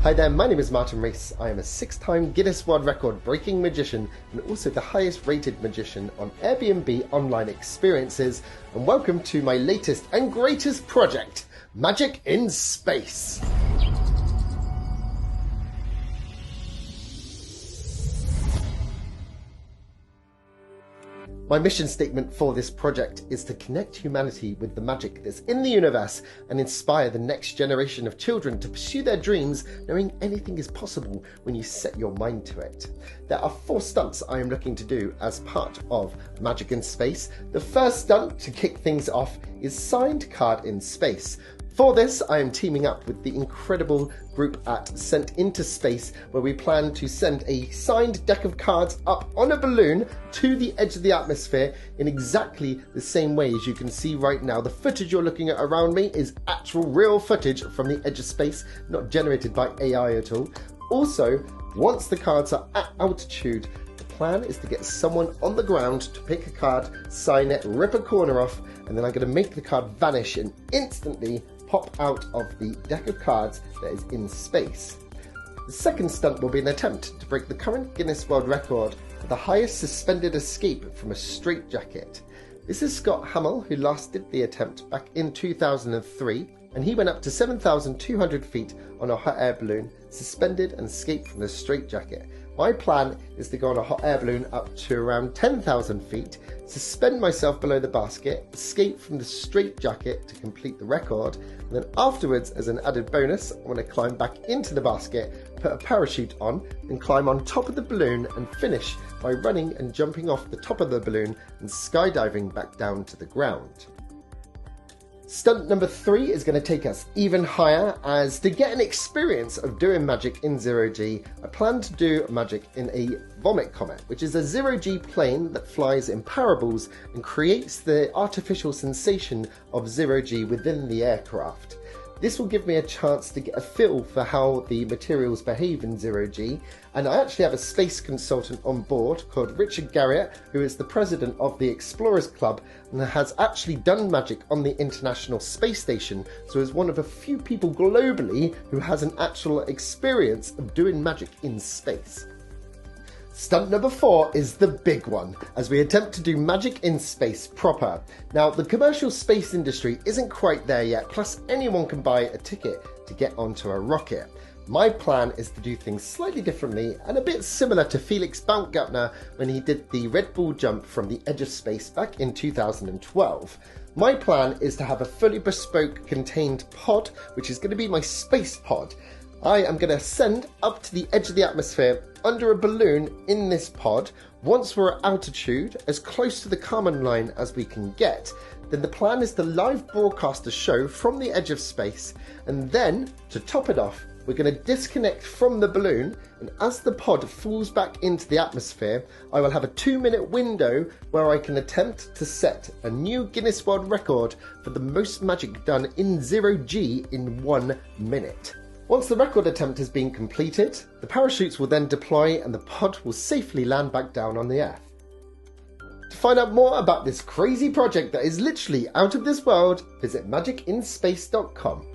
Hi there, my name is Martin Rees. I am a 6-time Guinness World Record-breaking magician and also the highest rated magician on Airbnb online experiences, and welcome to my latest and greatest project, Magic in Space. My mission statement for this project is to connect humanity with the magic that's in the universe and inspire the next generation of children to pursue their dreams, knowing anything is possible when you set your mind to it. There are 4 stunts I am looking to do as part of Magic in Space. The first stunt to kick things off is Signed Card in Space. For this, I am teaming up with the incredible group at Sent Into Space, where we plan to send a signed deck of cards up on a balloon to the edge of the atmosphere in exactly the same way as you can see right now. The footage you're looking at around me is actual real footage from the edge of space, not generated by AI at all. Also, once the cards are at altitude, the plan is to get someone on the ground to pick a card, sign it, rip a corner off, and then I'm going to make the card vanish and instantly pop out of the deck of cards that is in space. The second stunt will be an attempt to break the current Guinness World Record for the highest suspended escape from a straitjacket. This is Scott Hamill, who last did the attempt back in 2003, and he went up to 7,200 feet on a hot air balloon, suspended and escaped from the straitjacket. My plan is to go on a hot air balloon up to around 10,000 feet, suspend myself below the basket, escape from the straitjacket to complete the record, and then afterwards, as an added bonus, I want to climb back into the basket, put a parachute on, and climb on top of the balloon and finish by running and jumping off the top of the balloon and skydiving back down to the ground. Stunt number 3 is going to take us even higher, as to get an experience of doing magic in 0G, I plan to do magic in a vomit comet, which is a 0G plane that flies in parables and creates the artificial sensation of 0G within the aircraft. This will give me a chance to get a feel for how the materials behave in 0G, and I actually have a space consultant on board called Richard Garriott, who is the president of the Explorers Club and has actually done magic on the International Space Station, so is one of a few people globally who has an actual experience of doing magic in space. Stunt number 4 is the big one, as we attempt to do magic in space proper. Now, the commercial space industry isn't quite there yet, plus anyone can buy a ticket to get onto a rocket. My plan is to do things slightly differently and a bit similar to Felix Baumgartner when he did the Red Bull jump from the edge of space back in 2012. My plan is to have a fully bespoke contained pod, which is going to be my space pod. I am going to ascend up to the edge of the atmosphere under a balloon in this pod. Once we're at altitude, as close to the Kármán line as we can get, then the plan is to live broadcast a show from the edge of space, and then, to top it off, we're going to disconnect from the balloon, and as the pod falls back into the atmosphere, I will have a 2-minute window where I can attempt to set a new Guinness World Record for the most magic done in 0G in 1 minute. Once the record attempt has been completed, the parachutes will then deploy and the pod will safely land back down on the Earth. To find out more about this crazy project that is literally out of this world, visit magicinspace.com.